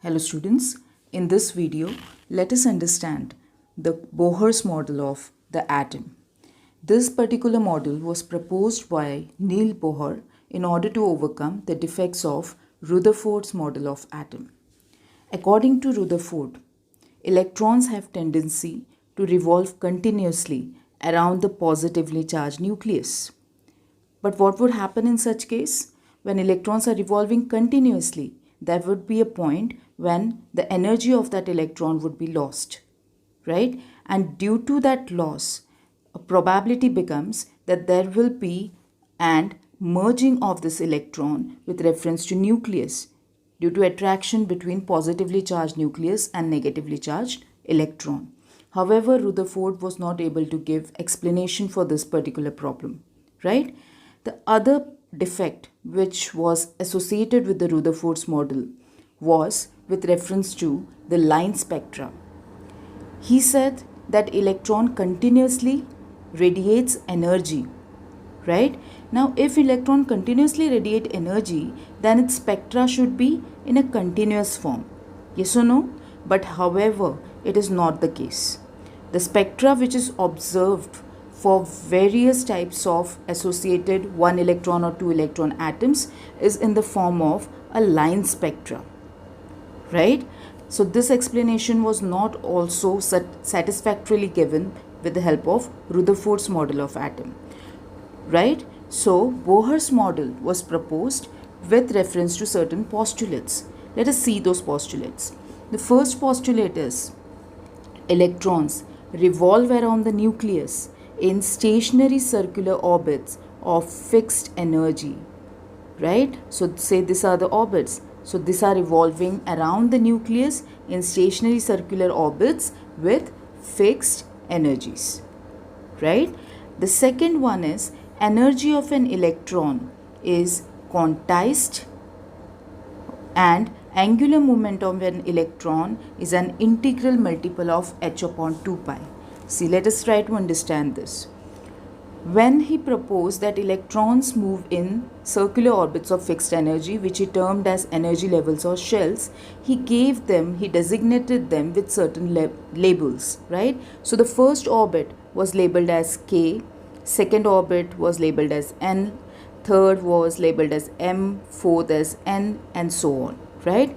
Hello students, in this video let us understand the Bohr's model of the atom. This particular model was proposed by Niels Bohr in order to overcome the defects of Rutherford's model of atom. According to Rutherford, electrons have tendency to revolve continuously around the positively charged nucleus. But what would happen in such case? When electrons are revolving continuously, there would be a point when the energy of that electron would be lost, right? And due to that loss, a probability becomes that there will be an merging of this electron with reference to nucleus due to attraction between positively charged nucleus and negatively charged electron. However, Rutherford was not able to give explanation for this particular problem, right? The other defect which was associated with the Rutherford's model was with reference to the line spectra. He said that electron continuously radiates energy, right? Now, if electron continuously radiate energy, then its spectra should be in a continuous form. Yes or no? But however, it is not the case. The spectra which is observed for various types of associated 1 electron or 2 electron atoms is in the form of a line spectra, right? So this explanation was not also satisfactorily given with the help of Rutherford's model of atom, right? So Bohr's model was proposed with reference to certain postulates. Let us see those postulates. The first postulate is electrons revolve around the nucleus in stationary circular orbits of fixed energy, right? So say these are the orbits. So these are revolving around the nucleus in stationary circular orbits with fixed energies, right? The second one is energy of an electron is quantized and angular momentum of an electron is an integral multiple of h upon 2 pi. See, let us try to understand this. When he proposed that electrons move in circular orbits of fixed energy, which he termed as energy levels or shells, he designated them with certain labels, right? So the first orbit was labeled as K, second orbit was labeled as N, third was labeled as M, fourth as N, and so on, right?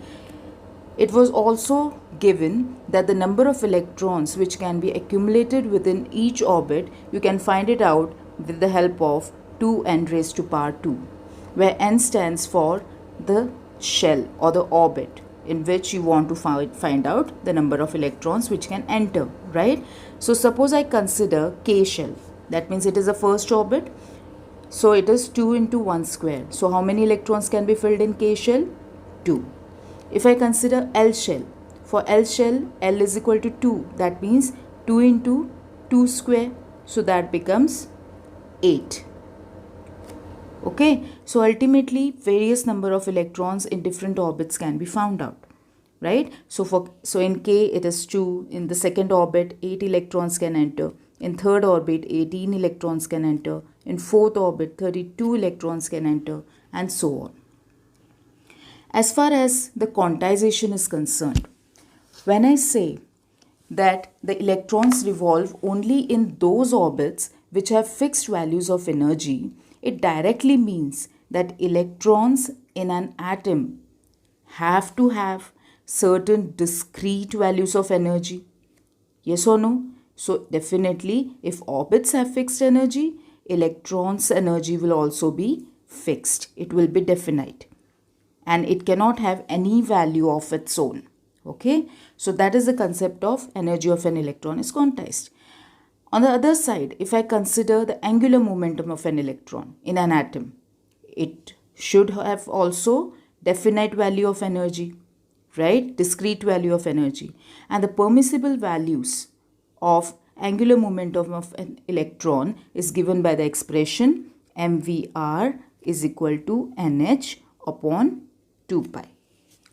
It was also given that the number of electrons which can be accumulated within each orbit, you can find it out with the help of 2n raised to power 2, where n stands for the shell or the orbit in which you want to find out the number of electrons which can enter, right? So suppose I consider K shell, that means it is the first orbit, so it is 2 into 1 square. So how many electrons can be filled in K shell? 2. If I consider L shell, for L shell, L is equal to 2. That means 2 into 2 square. So that becomes 8. Okay. So ultimately, various number of electrons in different orbits can be found out. Right. So in K, it is 2. In the second orbit, 8 electrons can enter. In third orbit, 18 electrons can enter. In fourth orbit, 32 electrons can enter, and so on. As far as the quantization is concerned, when I say that the electrons revolve only in those orbits which have fixed values of energy, it directly means that electrons in an atom have to have certain discrete values of energy. Yes or no? So definitely, if orbits have fixed energy, electrons' energy will also be fixed. It will be definite. And it cannot have any value of its own. Okay, so that is the concept of energy of an electron is quantized. On the other side, if I consider the angular momentum of an electron in an atom, it should have also definite value of energy, right? Discrete value of energy. And the permissible values of angular momentum of an electron is given by the expression mvr is equal to nh upon 2 pi.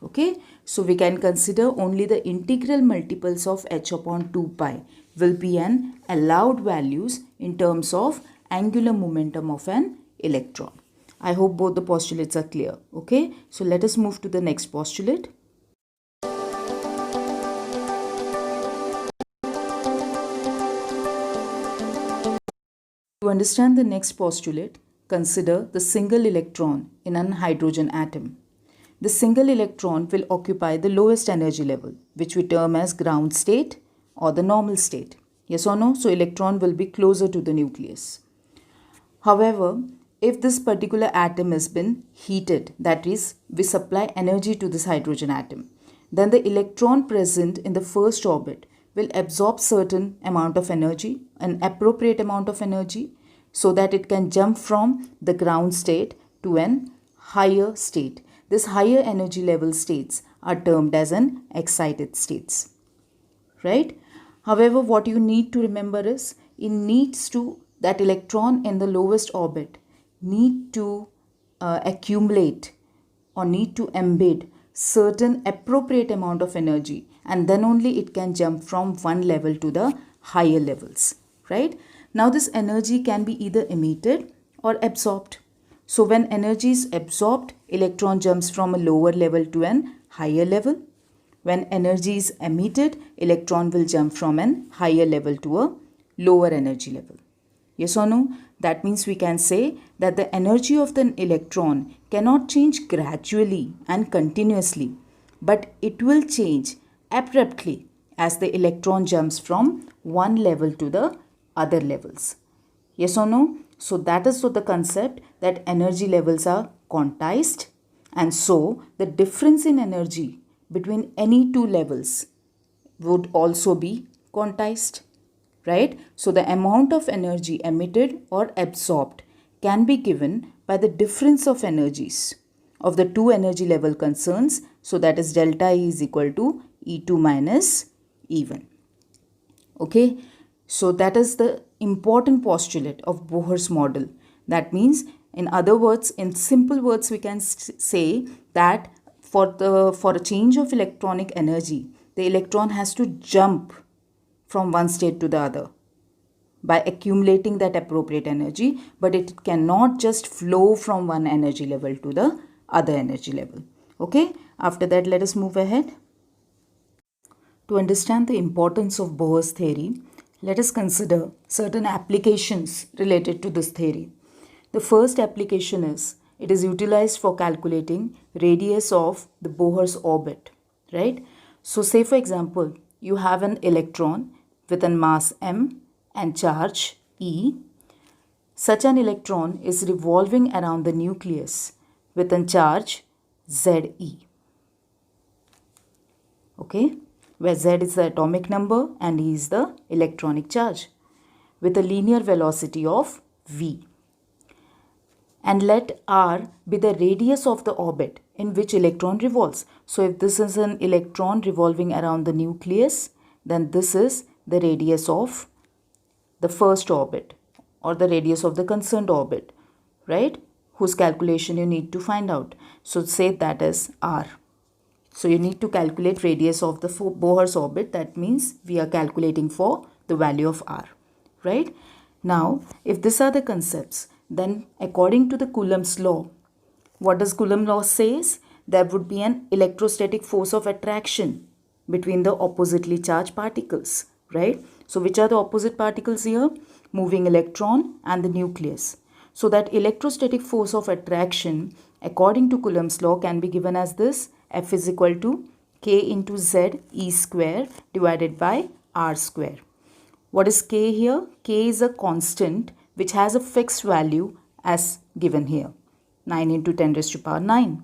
Okay, so we can consider only the integral multiples of h upon 2 pi will be an allowed values in terms of angular momentum of an electron. I hope both the postulates are clear. Okay, so let us move to the next postulate. understand the next postulate, consider the single electron in an hydrogen atom. The single electron will occupy the lowest energy level, which we term as ground state or the normal state. Yes or no? So electron will be closer to the nucleus. However, if this particular atom has been heated, that is, we supply energy to this hydrogen atom, then the electron present in the first orbit will absorb certain amount of energy, an appropriate amount of energy, so that it can jump from the ground state to an higher state. This higher energy level states are termed as an excited states, right? However, what you need to remember is that electron in the lowest orbit need to accumulate or need to embed certain appropriate amount of energy, and then only it can jump from one level to the higher levels, right? Now this energy can be either emitted or absorbed. So when energy is absorbed, electron jumps from a lower level to an higher level. When energy is emitted, electron will jump from an higher level to a lower energy level. Yes or no? That means we can say that the energy of the electron cannot change gradually and continuously, but it will change abruptly as the electron jumps from one level to the other levels. Yes or no? So that is the concept that energy levels are quantized, and so the difference in energy between any two levels would also be quantized, right? So the amount of energy emitted or absorbed can be given by the difference of energies of the two energy level concerns. So that is delta E is equal to E2 minus E1. Okay, so that is the important postulate of Bohr's model. That means, in other words, in simple words, we can say that for a change of electronic energy, the electron has to jump from one state to the other by accumulating that appropriate energy, but it cannot just flow from one energy level to the other energy level. Okay, after that, let us move ahead. To understand the importance of Bohr's theory, let us consider certain applications related to this theory. The first application is, it is utilized for calculating radius of the Bohr's orbit, right? So say for example, you have an electron with a mass m and charge E. Such an electron is revolving around the nucleus with a charge Ze. Okay, where Z is the atomic number and E is the electronic charge, with a linear velocity of v. And let r be the radius of the orbit in which electron revolves. So if this is an electron revolving around the nucleus, then this is the radius of the first orbit or the radius of the concerned orbit, right? Whose calculation you need to find out. So say that is r. So you need to calculate radius of the Bohr's orbit. That means we are calculating for the value of r, right? Now, if these are the concepts, then according to the Coulomb's law, what does Coulomb's law says? There would be an electrostatic force of attraction between the oppositely charged particles, right? So which are the opposite particles here? Moving electron and the nucleus. So that electrostatic force of attraction according to Coulomb's law can be given as this: F is equal to K into Z E square divided by R square. What is K here? K is a constant which has a fixed value as given here, 9 into 10 raised to power 9.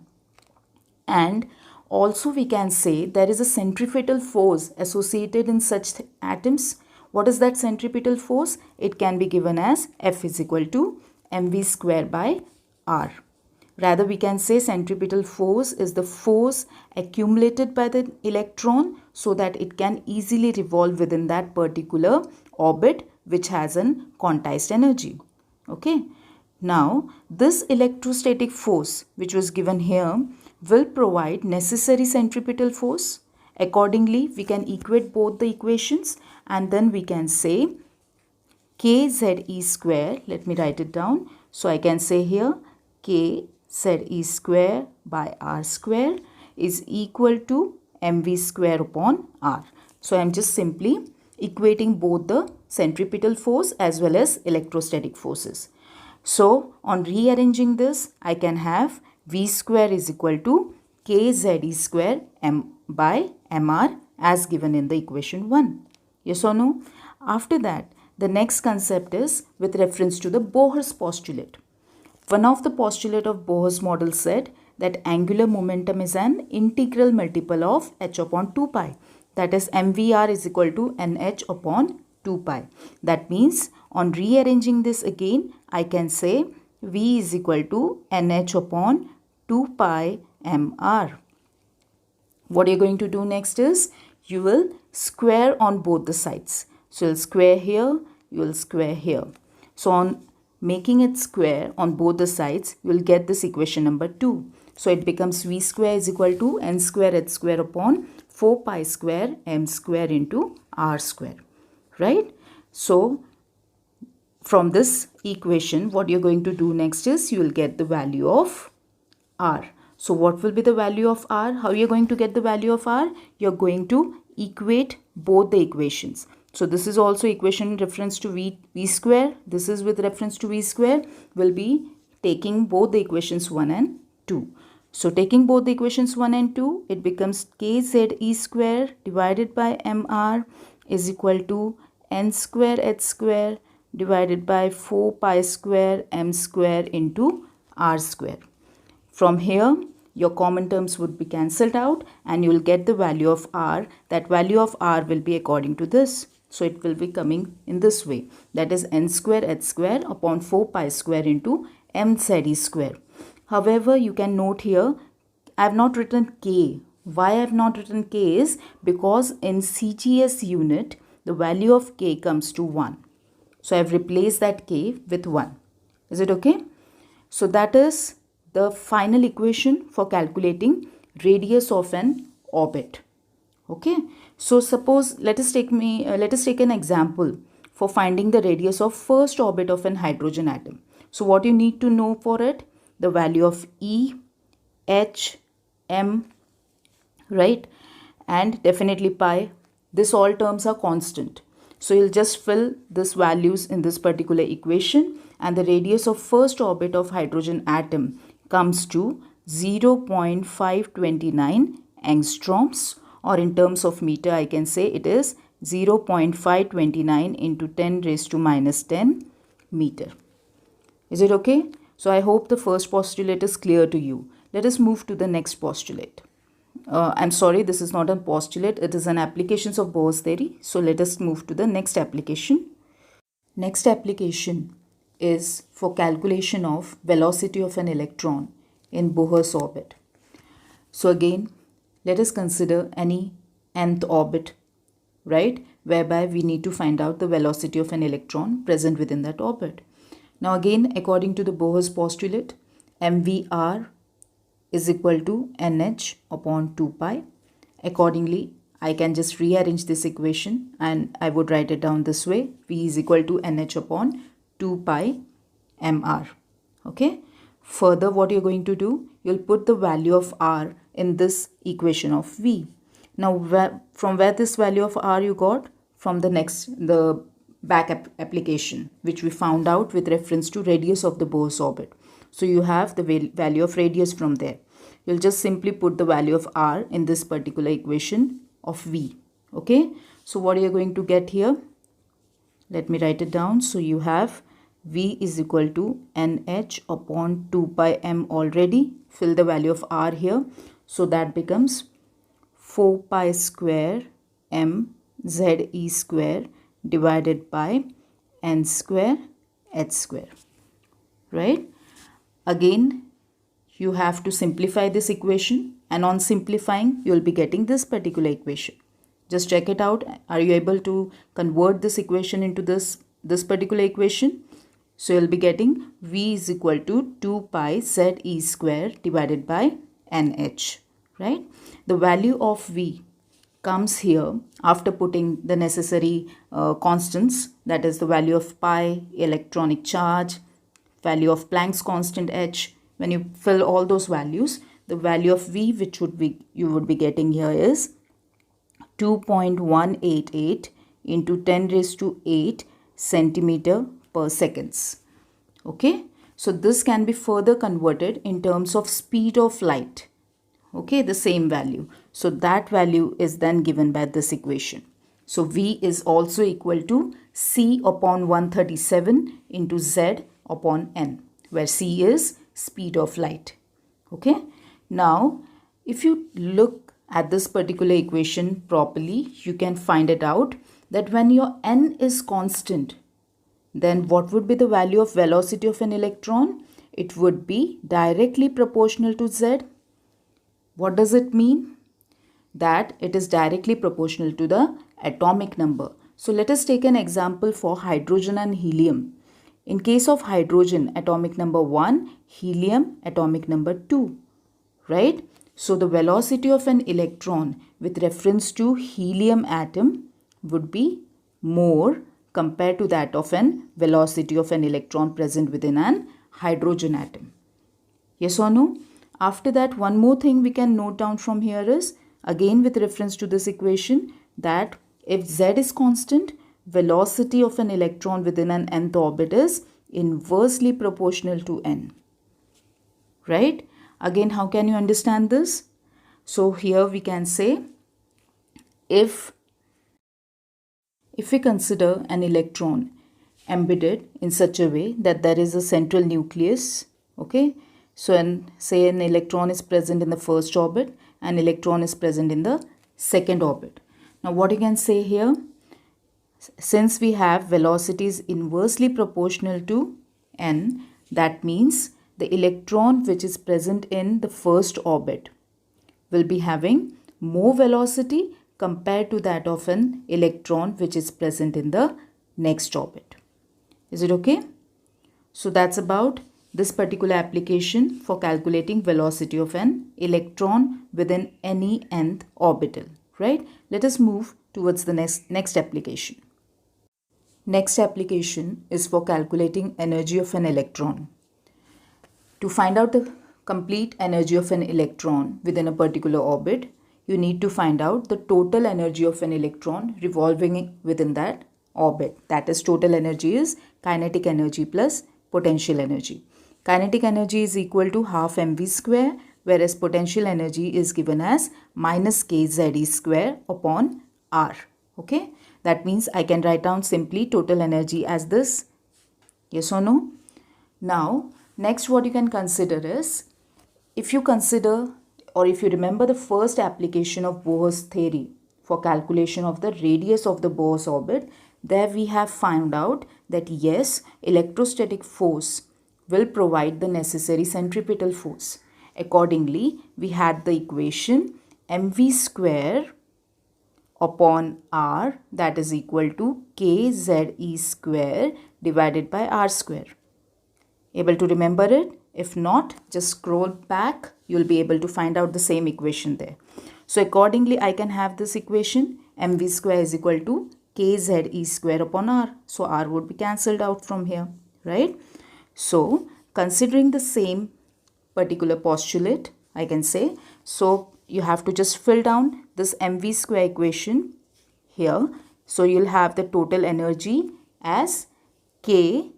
And also we can say there is a centripetal force associated in such atoms. What is that centripetal force? It can be given as F is equal to mv square by r. Rather, we can say centripetal force is the force accumulated by the electron so that it can easily revolve within that particular orbit which has an quantized energy. Okay. Now, this electrostatic force which was given here will provide necessary centripetal force. Accordingly, we can equate both the equations and then we can say kZe square. Let me write it down. So I can say here kZe square by r square is equal to mv square upon r. So I am just simply equating both the centripetal force as well as electrostatic forces. So on rearranging this, I can have V square is equal to kZe square m by mr as given in the equation 1. Yes or no? After that, the next concept is with reference to the Bohr's postulate. One of the postulate of Bohr's model said that angular momentum is an integral multiple of h upon 2 pi. That is mvr is equal to nh upon 2 pi. That means on rearranging this again, I can say v is equal to nh upon 2 pi mr. What you're going to do next is you will square on both the sides. So you'll square here, you will square here. So on making it square on both the sides, you will get this equation number 2. So it becomes v square is equal to n square h square upon 4 pi square m square into r square. Right? So from this equation, what you're going to do next is you will get the value of r. So what will be the value of r? How you're going to get the value of r? You're going to equate both the equations. So this is also equation reference to v square. This is with reference to v square. We'll be taking both the equations 1 and 2. So taking both the equations 1 and 2, it becomes kZe square divided by mr is equal to n square h square divided by 4 pi square m square into r square. From here, your common terms would be cancelled out and you will get the value of r. That value of r will be according to this. So it will be coming in this way. That is n square h square upon 4 pi square into mz square. However, you can note here, I have not written k. Why I have not written k is because in CGS unit, the value of k comes to 1. So I have replaced that k with 1. Is it okay? So that is the final equation for calculating radius of an orbit. Okay, so suppose let us take an example for finding the radius of first orbit of an hydrogen atom. So what you need to know for it, the value of E, H, M, right, and definitely pi. This all terms are constant. So you'll just fill these values in this particular equation and the radius of first orbit of hydrogen atom comes to 0.529 angstroms, or in terms of meter I can say it is 0.529 into 10 raised to minus 10 meter. Is it okay? So I hope the first postulate is clear to you. Let us move to the next postulate. I'm sorry, this is not a postulate, it is an application of Bohr's theory. So let us move to the next application. Next application is for calculation of velocity of an electron in Bohr's orbit. So again, let us consider any nth orbit, right, whereby we need to find out the velocity of an electron present within that orbit. Now again, according to the Bohr's postulate, mvr is equal to nh upon 2 pi. Accordingly, I can just rearrange this equation and I would write it down this way. V is equal to nh upon 2 pi mr. Okay. Further, what you're going to do, you'll put the value of r in this equation of V. Now, from where this value of r you got? From the back application, which we found out with reference to radius of the Bohr's orbit. So you have the value of radius from there. You'll just simply put the value of r in this particular equation of V. Okay. So what are you going to get here? Let me write it down. So you have V is equal to nh upon 2 pi m already. Fill the value of r here. So that becomes 4 pi square m ze square divided by n square h square. Right? Again, you have to simplify this equation, and on simplifying, you will be getting this particular equation. Just check it out. Are you able to convert this equation into this particular equation? So you'll be getting V is equal to 2 pi ze square divided by nh, right? The value of V comes here after putting the necessary constants, that is the value of pi, electronic charge, value of Planck's constant h. When you fill all those values, the value of V which you would be getting here is 2.188 into 10 raised to 8 centimeter per seconds. Okay, so this can be further converted in terms of speed of light. Okay, the same value. So that value is then given by this equation. So V is also equal to C upon 137 into Z upon N, where C is speed of light. Okay, now if you look at this particular equation properly, you can find it out that when your N is constant, then what would be the value of velocity of an electron? It would be directly proportional to Z. What does it mean? That it is directly proportional to the atomic number. So let us take an example for hydrogen and helium. In case of hydrogen, atomic number 1, helium, atomic number 2, right? So the velocity of an electron with reference to helium atom would be more compared to that of an velocity of an electron present within an hydrogen atom. Yes or no? After that, one more thing we can note down from here is, again with reference to this equation, that if Z is constant, velocity of an electron within an nth orbit is inversely proportional to n. Right? Again, how can you understand this? So here we can say, if we consider an electron embedded in such a way that there is a central nucleus, okay? So say an electron is present in the first orbit, an electron is present in the second orbit. Now what you can say here, since we have velocities inversely proportional to n, that means the electron which is present in the first orbit will be having more velocity compared to that of an electron which is present in the next orbit. Is it okay? So that's about this particular application for calculating velocity of an electron within any nth orbital, right? Let us move towards the next application. Next application is for calculating energy of an electron. To find out the complete energy of an electron within a particular orbit, you need to find out the total energy of an electron revolving within that orbit. That is, total energy is kinetic energy plus potential energy. Kinetic energy is equal to half mv square, whereas potential energy is given as minus kZe square upon r. Okay, that means I can write down simply total energy as this. Yes or no? Now, next what you can consider is, if you consider or if you remember the first application of Bohr's theory for calculation of the radius of the Bohr's orbit, there we have found out that yes, electrostatic force will provide the necessary centripetal force. Accordingly, we had the equation mv square upon r, that is equal to kZe square divided by r square. Able to remember it? If not, just scroll back, you'll be able to find out the same equation there. So accordingly, I can have this equation mv square is equal to kZe square upon r. So r would be cancelled out from here, right? So considering the same particular postulate, I can say, so you have to just fill down this mv square equation here. So you'll have the total energy as kZe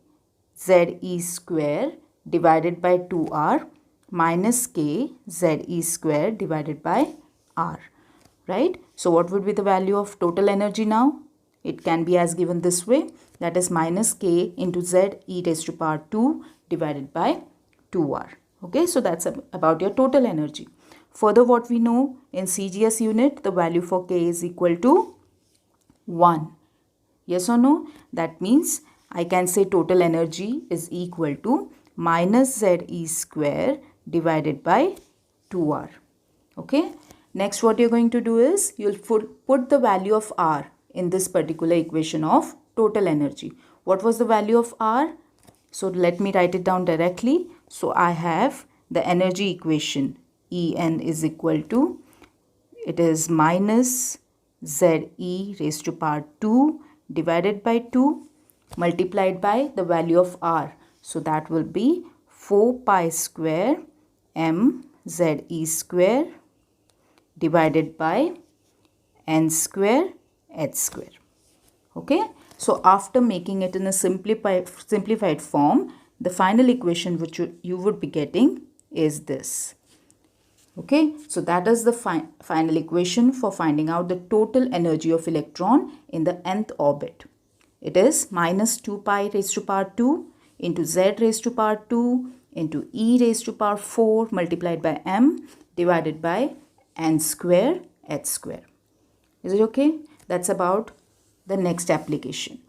square divided by 2r minus kZe square divided by r, right? So what would be the value of total energy now? It can be as given this way, that is minus k into z e raised to power 2 divided by 2r. Okay, so that's about your total energy. Further, what we know in CGS unit, the value for k is equal to 1. Yes or no? That means I can say total energy is equal to minus Ze square divided by 2r. Okay. Next, what you're going to do is you'll put the value of r in this particular equation of total energy. What was the value of r? So let me write it down directly. So I have the energy equation En is equal to, it is minus Ze raised to power 2 divided by 2 multiplied by the value of r. So that will be 4 pi square m Ze square divided by n square h square. Okay, so after making it in a simplified form, the final equation which you would be getting is this. Okay, so that is the final equation for finding out the total energy of electron in the nth orbit. It is minus 2 pi raised to power 2 into z raised to power 2 into e raised to power 4 multiplied by m divided by n square h square. Is it okay? That's about the next application.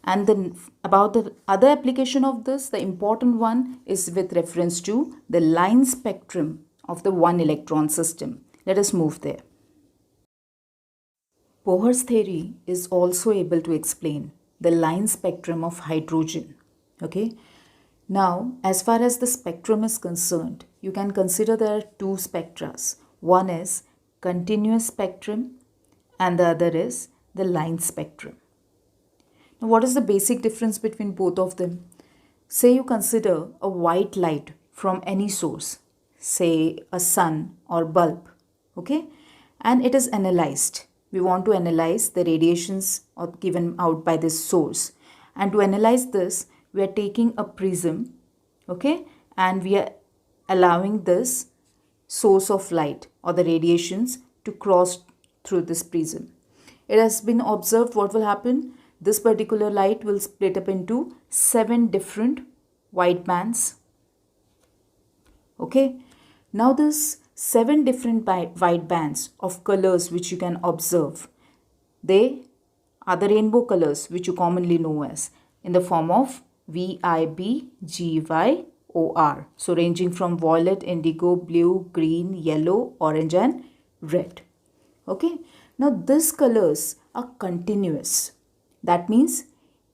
And then about the other application of this, the important one is with reference to the line spectrum of the one electron system. Let us move there. Bohr's theory is also able to explain the line spectrum of hydrogen. Okay. Now, as far as the spectrum is concerned, you can consider there are two spectras. One is continuous spectrum and the other is the line spectrum. Now, what is the basic difference between both of them? Say you consider a white light from any source, say a sun or bulb, okay, and it is analyzed. We want to analyze the radiations given out by this source, and to analyze this, we are taking a prism, okay, and we are allowing this source of light or the radiations to cross through this prism. It has been observed what will happen. This particular light will split up into 7 different white bands. Okay. Now this 7 different white bands of colors which you can observe, they are the rainbow colors which you commonly know as in the form of VIBGYOR. So ranging from violet, indigo, blue, green, yellow, orange and red. Okay. Now these colors are continuous. That means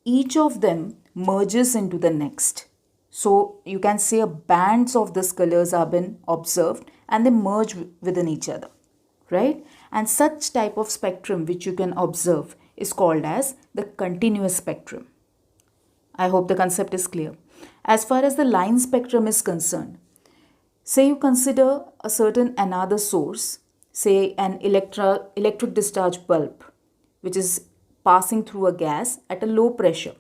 each of them merges into the next. So you can say bands of these colors have been observed and they merge within each other, right? And such type of spectrum which you can observe is called as the continuous spectrum. I hope the concept is clear. As far as the line spectrum is concerned, say you consider a certain another source, say an electric discharge bulb, which is passing through a gas at a low pressure.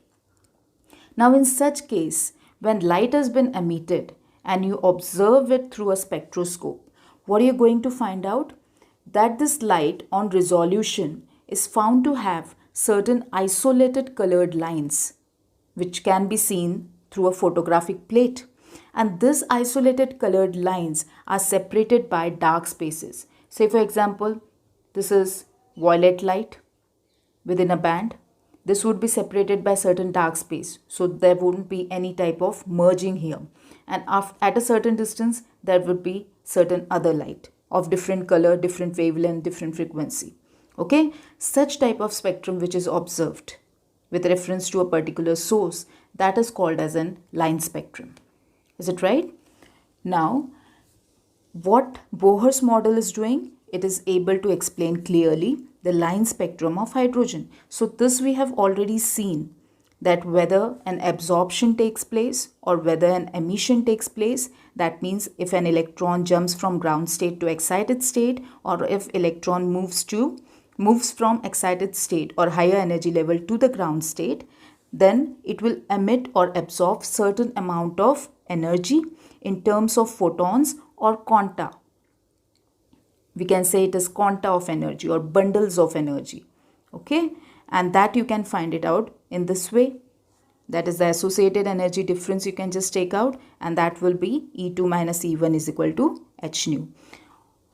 Now in such case, when light has been emitted and you observe it through a spectroscope, what are you going to find out? That this light on resolution is found to have certain isolated colored lines which can be seen through a photographic plate. And these isolated colored lines are separated by dark spaces. Say for example, this is violet light within a band. This would be separated by certain dark space. So there wouldn't be any type of merging here. And at a certain distance, there would be certain other light of different color, different wavelength, different frequency. Okay. Such type of spectrum which is observed with reference to a particular source, that is called as an line spectrum. Is it right? Now, what Bohr's model is doing, it is able to explain clearly the line spectrum of hydrogen. So this we have already seen that whether an absorption takes place or whether an emission takes place, that means if an electron jumps from ground state to excited state, or if electron moves from excited state or higher energy level to the ground state, then it will emit or absorb certain amount of energy in terms of photons or quanta. We can say it is quanta of energy or bundles of energy. Okay. And that you can find it out in this way. That is the associated energy difference you can just take out, and that will be E2 minus E1 is equal to h nu.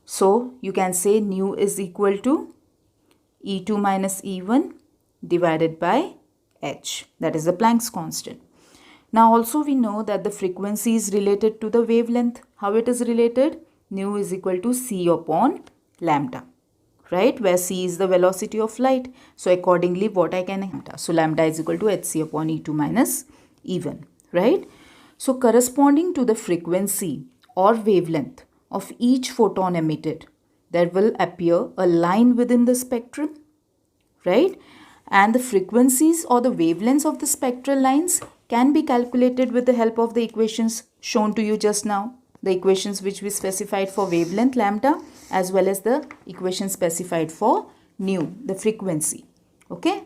So you can say nu is equal to E2 minus E1 divided by h. That is the Planck's constant. Now also we know that the frequency is related to the wavelength. How it is related? Nu is equal to c upon lambda, right? Where c is the velocity of light. So accordingly what I can lambda. So lambda is equal to hc upon E2 minus E1, right? So corresponding to the frequency or wavelength of each photon emitted, there will appear a line within the spectrum, right? And the frequencies or the wavelengths of the spectral lines can be calculated with the help of the equations shown to you just now. The equations which we specified for wavelength lambda, as well as the equation specified for nu, the frequency. Okay.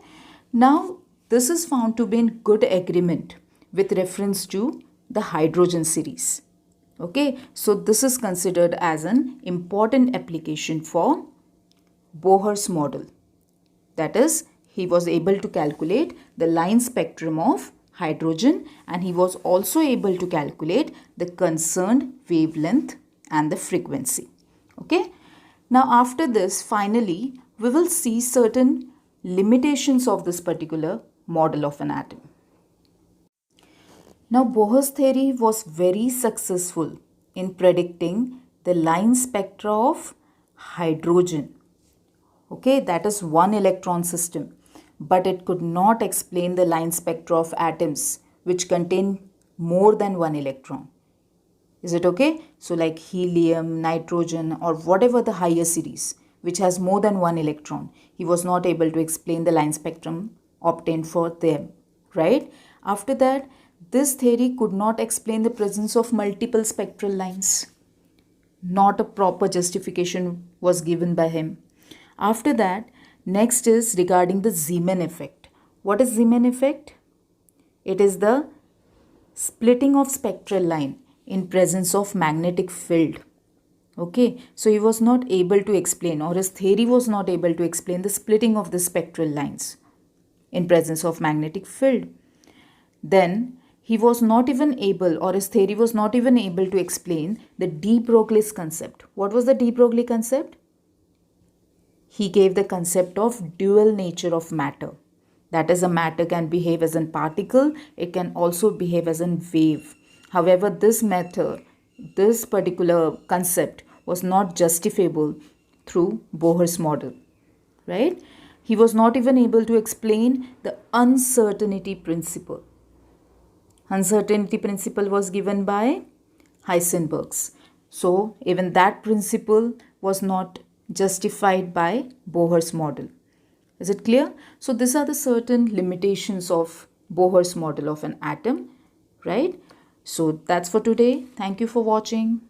Now, this is found to be in good agreement with reference to the hydrogen series. Okay, so this is considered as an important application for Bohr's model. That is, he was able to calculate the line spectrum of hydrogen, and he was also able to calculate the concerned wavelength and the frequency. Okay. Now after this, finally, we will see certain limitations of this particular model of an atom. Now Bohr's theory was very successful in predicting the line spectra of hydrogen. Okay, that is one electron system, but it could not explain the line spectra of atoms which contain more than one electron. Is it okay? So like helium, nitrogen, or whatever the higher series which has more than one electron, he was not able to explain the line spectrum obtained for them, right? After that, this theory could not explain the presence of multiple spectral lines. Not a proper justification was given by him. After that, next is regarding the Zeeman effect. What is Zeeman effect? It is the splitting of spectral line in presence of magnetic field. Okay, so he was not able to explain, or his theory was not able to explain the splitting of the spectral lines in presence of magnetic field. Then he was not even able, or his theory was not even able to explain the de Broglie's concept. What was the de Broglie concept? He gave the concept of dual nature of matter. That is, a matter can behave as a particle, it can also behave as a wave. However, this particular concept was not justifiable through Bohr's model, right? He was not even able to explain the uncertainty principle. Uncertainty principle was given by Heisenberg's. So, even that principle was not justified by Bohr's model. Is it clear? So these are the certain limitations of Bohr's model of an atom, right? So that's for today. Thank you for watching.